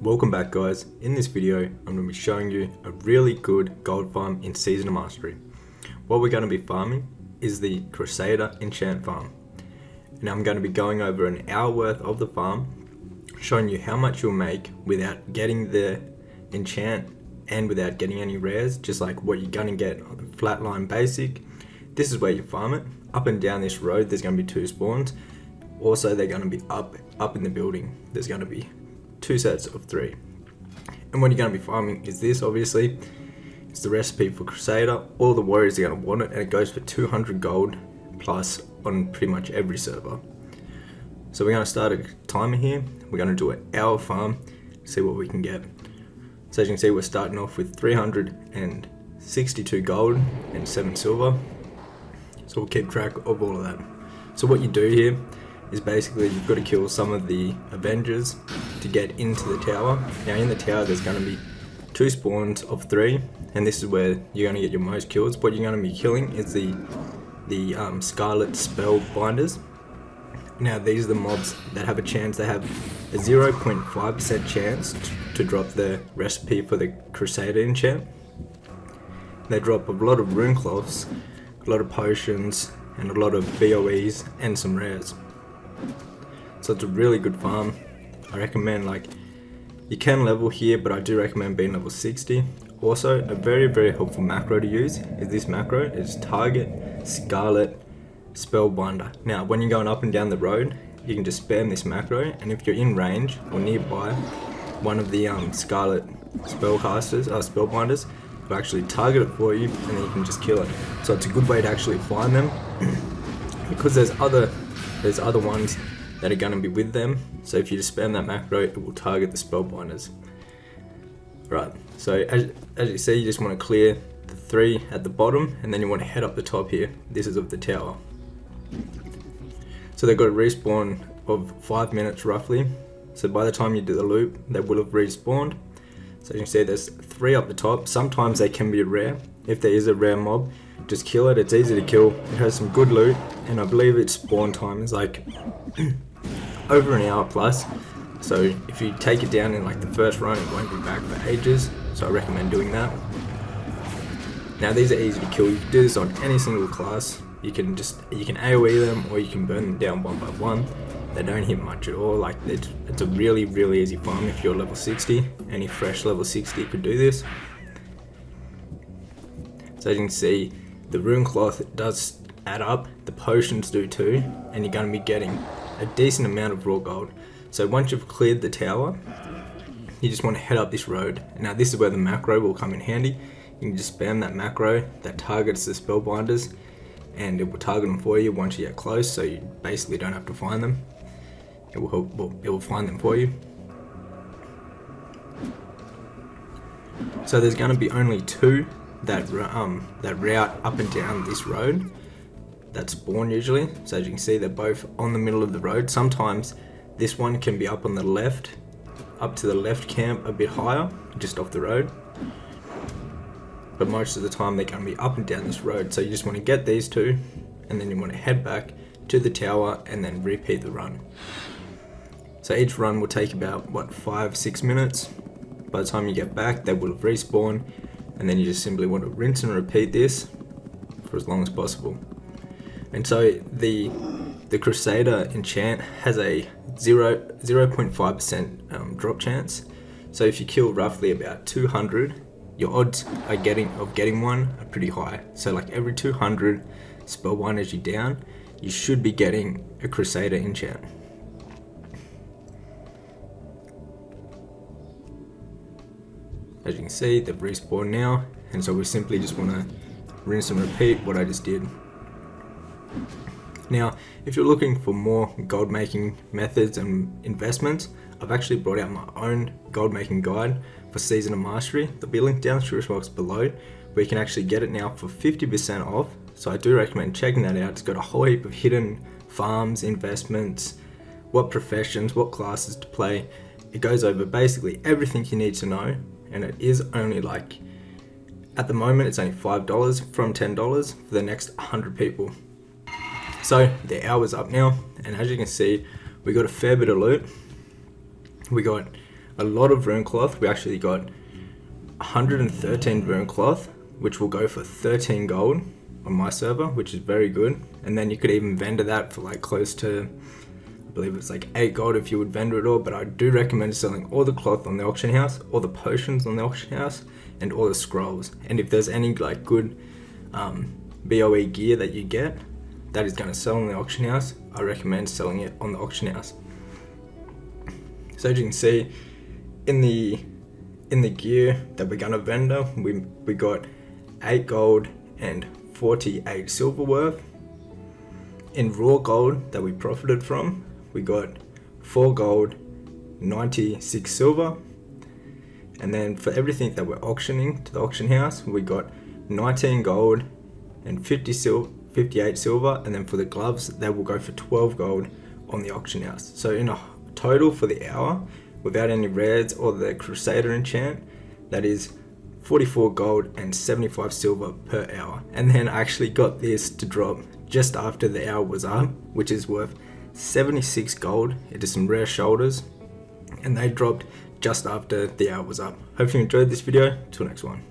Welcome back guys. In this video I'm going to be showing you a really good gold farm in Season of Mastery. What we're going to be farming is the Crusader enchant farm. Now I'm going to be going over an hour worth of the farm, showing you how much you'll make without getting the enchant and without getting any rares, just like what you're going to get on the flatline basic. This is where you farm it. Up and down this road there's going to be 2 spawns. Also they're going to be up in the building. There's going to be 2 sets of 3. And what you're going to be farming is this, obviously. It's the recipe for Crusader. All the warriors are going to want it, and it goes for 200 gold plus on pretty much every server. So we're going to start a timer here. We're going to do an hour farm, see what we can get. So as you can see, we're starting off with 362 gold and 7 silver. So we'll keep track of all of that. So what you do here is basically you've got to kill some of the Avengers to get into the tower. Now in the tower there's going to be 2 spawns of 3, and this is where you're going to get your most kills. What you're going to be killing is the Scarlet Spellbinders. Now these are the mobs that have a chance. They have a 0.5% chance to drop the recipe for the Crusader enchant. They drop a lot of rune cloths, a lot of potions, and a lot of BOEs and some rares. So it's a really good farm. I recommend, like, you can level here, but I do recommend being level 60. Also, a very helpful macro to use is this macro. It's target Scarlet Spellbinder. Now when you're going up and down the road, you can just spam this macro, and if you're in range or nearby one of the Scarlet Spellbinders, will actually target it for you, and then you can just kill it. So it's a good way to actually find them because there's other ones that are going to be with them. So if you just spam that macro, it will target the Spellbinders. Right, so as you see, you just want to clear the 3 at the bottom, and then you want to head up the top here. This is of the tower. So they've got a respawn of 5 minutes roughly. So by the time you do the loop, they will have respawned. So as you can see, there's 3 up the top. Sometimes they can be rare. If there is a rare mob, just kill it. It's easy to kill. It has some good loot, and I believe its spawn time is like over an hour plus. So if you take it down in like the first run, it won't be back for ages. So I recommend doing that. Now these are easy to kill. You can do this on any single class. You can AoE them, or you can burn them down one by one. They don't hit much at all. Like it's a really easy farm if you're level 60. Any fresh level 60 could do this. So as you can see, the rune cloth does add up, the potions do too, and you're going to be getting a decent amount of raw gold. So once you've cleared the tower, you just want to head up this road. Now this is where the macro will come in handy. You can just spam that macro that targets the Spellbinders, and it will target them for you once you get close, so you basically don't have to find them. It will find them for you. So there's going to be only 2 that route up and down this road that spawn usually. So as you can see, they're both on the middle of the road. Sometimes this one can be up on the left, up to the left camp a bit higher, just off the road. But most of the time they're going to be up and down this road. So you just want to get these 2, and then you want to head back to the tower and then repeat the run. So each run will take about 5-6 minutes. By the time you get back, they will have respawned, and then you just simply want to rinse and repeat this for as long as possible. And so the Crusader enchant has a 0.5% drop chance. So if you kill roughly about 200, your odds of getting one are pretty high. So like every 200 Spellbinders you down, you should be getting a Crusader enchant. As you can see, they've respawned now, and so we simply just want to rinse and repeat what I just did. Now, if you're looking for more gold making methods and investments, I've actually brought out my own gold making guide for Season of Mastery. There'll be a link down in the description box below where you can actually get it now for 50% off. So I do recommend checking that out. It's got a whole heap of hidden farms, investments, what professions, what classes to play. It goes over basically everything you need to know. And it is only like, at the moment it's only $5 from $10 for the next 100 people. So the hour's up now, and as you can see, we got a fair bit of loot. We got a lot of rune cloth. We actually got 113 rune cloth, which will go for 13 gold on my server, which is very good. And then you could even vendor that for like close to, I believe it's like 8 gold if you would vendor it all. But I do recommend selling all the cloth on the auction house, all the potions on the auction house, and all the scrolls. And if there's any like good BOE gear that you get that is going to sell on the auction house, I recommend selling it on the auction house. So as you can see, in the gear that we're going to vendor, we got 8 gold and 48 silver worth. In raw gold that we profited from, we got 4 gold, 96 silver. And then for everything that we're auctioning to the auction house, we got 19 gold and 58 silver. And then for the gloves, they will go for 12 gold on the auction house. So in a total for the hour, without any rares or the Crusader enchant, that is 44 gold and 75 silver per hour. And then I actually got this to drop just after the hour was up, which is worth 76 gold. It is some rare shoulders, and they dropped just after the hour was up. Hope you enjoyed this video. Till next one.